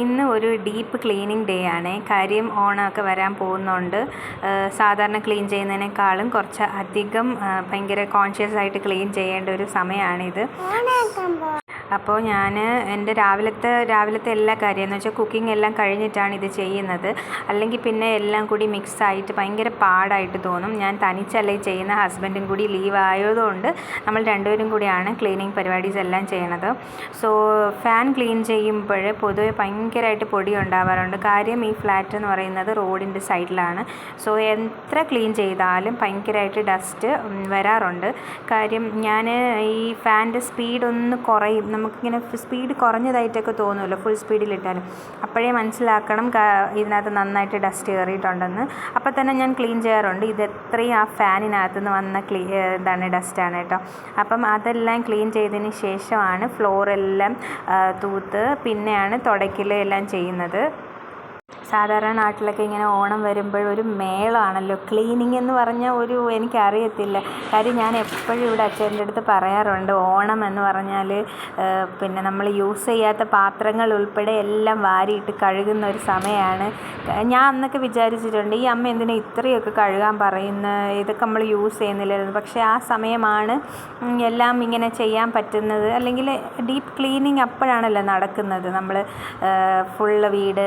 ഇന്ന് ഒരു deep cleaning day ആണ്. കാര്യം ഓണമൊക്കെ വരാൻ പോകുന്നതുകൊണ്ട് സാധാരണ ക്ലീൻ ചെയ്യുന്നതിനേക്കാളും കുറച്ച് അധികം ഭയങ്കര കോൺഷ്യസ് ആയിട്ട് ക്ലീൻ ചെയ്യേണ്ട ഒരു സമയമാണിത്. അപ്പോൾ ഞാൻ എൻ്റെ രാവിലത്തെ എല്ലാ കാര്യം എന്ന് വെച്ചാൽ കുക്കിംഗ് എല്ലാം കഴിഞ്ഞിട്ടാണ് ഇത് ചെയ്യുന്നത്. അല്ലെങ്കിൽ പിന്നെ എല്ലാം കൂടി മിക്സായിട്ട് ഭയങ്കര പാടായിട്ട് തോന്നും. ഞാൻ തനിച്ചല്ലേ ചെയ്യുന്ന, ഹസ്ബൻഡും കൂടി ലീവ് ആയതുകൊണ്ട് നമ്മൾ രണ്ടുപേരും കൂടിയാണ് ക്ലീനിങ് പരിപാടീസ് എല്ലാം ചെയ്യണത്. സോ ഫാൻ ക്ലീൻ ചെയ്യുമ്പോൾ പൊതുവെ ഭയങ്കരമായിട്ട് പൊടി ഉണ്ടാവാറുണ്ട്. കാര്യം ഈ ഫ്ലാറ്റ് എന്ന് പറയുന്നത് റോഡിൻ്റെ സൈഡിലാണ്. സോ എത്ര ക്ലീൻ ചെയ്താലും ഭയങ്കരമായിട്ട് ഡസ്റ്റ് വരാറുണ്ട്. കാര്യം ഞാൻ ഈ ഫാനിൻ്റെ സ്പീഡൊന്ന് കുറയും. നമുക്കിങ്ങനെ സ്പീഡ് കുറഞ്ഞതായിട്ടൊക്കെ തോന്നുമല്ലോ ഫുൾ സ്പീഡിലിട്ടാലും. അപ്പോഴേ മനസ്സിലാക്കണം ഇതിനകത്ത് നന്നായിട്ട് ഡസ്റ്റ് കയറിയിട്ടുണ്ടെന്ന്. അപ്പോൾ തന്നെ ഞാൻ ക്ലീൻ ചെയ്യാറുണ്ട്. ഇതെത്രയും ആ ഫാനിനകത്ത് നിന്ന് വന്ന ഡസ്റ്റാണ് കേട്ടോ. അപ്പം അതെല്ലാം ക്ലീൻ ചെയ്തതിന് ശേഷമാണ് ഫ്ലോറെല്ലാം തൂത്ത് പിന്നെയാണ് തുടയ്ക്കൽ എല്ലാം ചെയ്യുന്നത്. സാധാരണ നാട്ടിലൊക്കെ ഇങ്ങനെ ഓണം വരുമ്പോൾ ഒരു മേളമാണല്ലോ ക്ലീനിങ് എന്ന് പറഞ്ഞാൽ എനിക്കറിയത്തില്ല. കാര്യം ഞാൻ എപ്പോഴും ഇവിടെ അച്ഛൻ്റെ അടുത്ത് പറയാറുണ്ട്, ഓണം എന്ന് പറഞ്ഞാൽ പിന്നെ നമ്മൾ യൂസ് ചെയ്യാത്ത പാത്രങ്ങൾ ഉൾപ്പെടെ എല്ലാം വാരിയിട്ട് കഴുകുന്ന ഒരു സമയമാണ്. ഞാൻ അന്നൊക്കെ വിചാരിച്ചിട്ടുണ്ട്, ഈ അമ്മ എന്തിനാ ഇത്രയൊക്കെ കഴുകാൻ പറയുന്നത്, ഇതൊക്കെ നമ്മൾ യൂസ് ചെയ്യുന്നില്ലായിരുന്നു. പക്ഷേ ആ സമയമാണ് എല്ലാം ഇങ്ങനെ ചെയ്യാൻ പറ്റുന്നത്. അല്ലെങ്കിൽ ഡീപ്പ് ക്ലീനിങ് അപ്പോഴാണല്ലോ നടക്കുന്നത്. നമ്മൾ ഫുള്ള് വീട്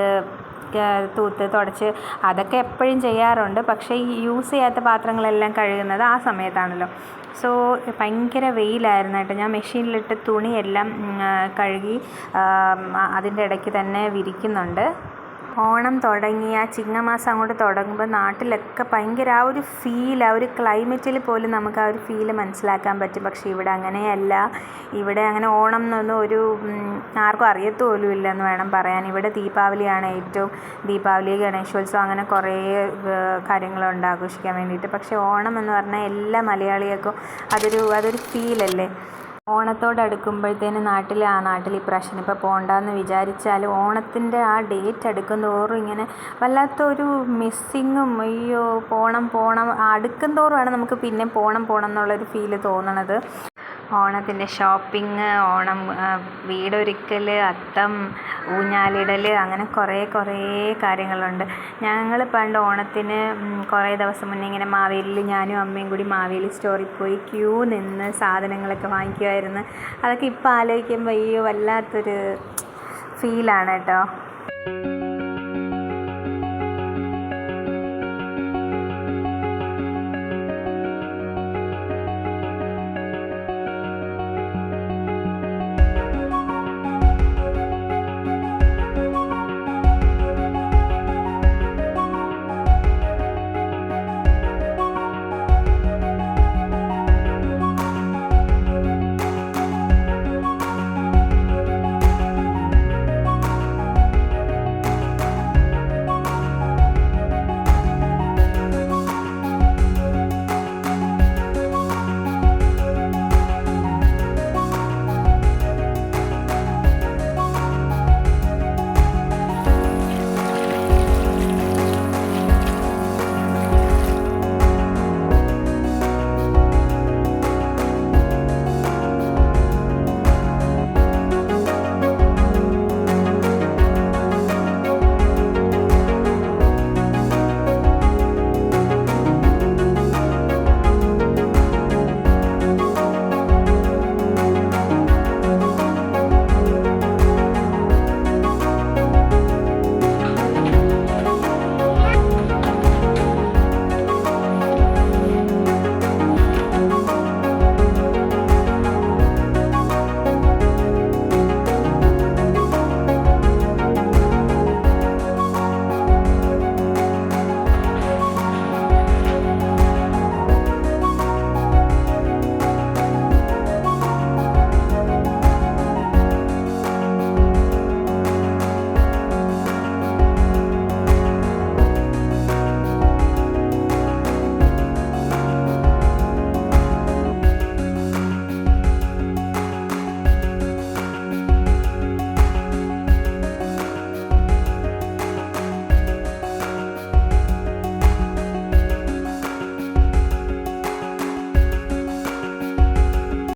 തൂത്ത് തുടച്ച് അതൊക്കെ എപ്പോഴും ചെയ്യാറുണ്ട്. പക്ഷേ ഈ യൂസ് ചെയ്യാത്ത പാത്രങ്ങളെല്ലാം കഴുകുന്നത് ആ സമയത്താണല്ലോ. സോ ഭയങ്കര വെയിലായിരുന്നു കേട്ടോ. ഞാൻ മെഷീനിലിട്ട് തുണിയെല്ലാം കഴുകി അതിൻ്റെ ഇടയ്ക്ക് തന്നെ വിരിക്കുന്നുണ്ട്. ഓണം തുടങ്ങി ആ ചിങ്ങമാസം അങ്ങോട്ട് തുടങ്ങുമ്പോൾ നാട്ടിലൊക്കെ ഭയങ്കര ആ ഒരു ഫീൽ, ആ ഒരു ക്ലൈമറ്റിൽ പോലും നമുക്ക് ആ ഒരു ഫീല് മനസ്സിലാക്കാൻ പറ്റും. പക്ഷേ ഇവിടെ അങ്ങനെയല്ല. ഇവിടെ അങ്ങനെ ഓണം എന്നൊന്നും ആർക്കും അറിയത്തുപോലും എന്ന് വേണം പറയാൻ. ഇവിടെ ദീപാവലി ഗണേശോത്സവം അങ്ങനെ കുറേ കാര്യങ്ങളുണ്ട് ആഘോഷിക്കാൻ വേണ്ടിയിട്ട്. പക്ഷേ ഓണം എന്ന് പറഞ്ഞാൽ എല്ലാ മലയാളികൾക്കും അതൊരു ഫീലല്ലേ. ഓണത്തോടടുക്കുമ്പോഴത്തേന് നാട്ടിൽ ഇപ്രാവശ്യം ഇപ്പോൾ പോകണ്ടെന്ന് വിചാരിച്ചാലും ഓണത്തിൻ്റെ ആ ഡേറ്റ് അടുക്കും തോറും ഇങ്ങനെ വല്ലാത്തൊരു മിസ്സിങ്ങും, അയ്യോ പോണം അടുക്കും തോറുമാണ് നമുക്ക് പിന്നെ പോണം എന്നുള്ളൊരു ഫീല് തോന്നണത്. ഓണത്തിൻ്റെ ഷോപ്പിംഗ്, ഓണം വീടൊരുക്കൽ, അത്തം, ഊഞ്ഞാലിടൽ, അങ്ങനെ കുറേ കാര്യങ്ങളുണ്ട്. ഞങ്ങൾ പണ്ട് ഓണത്തിന് കുറേ ദിവസം മുന്നേ ഇങ്ങനെ മാവേലിയിൽ ഞാനും അമ്മയും കൂടി മാവേലി സ്റ്റോറിൽ പോയി ക്യൂ നിന്ന് സാധനങ്ങളൊക്കെ വാങ്ങിക്കുമായിരുന്നു. അതൊക്കെ ഇപ്പോൾ ആലോചിക്കുമ്പോൾ അയ്യോ വല്ലാത്തൊരു ഫീലാണ് കേട്ടോ.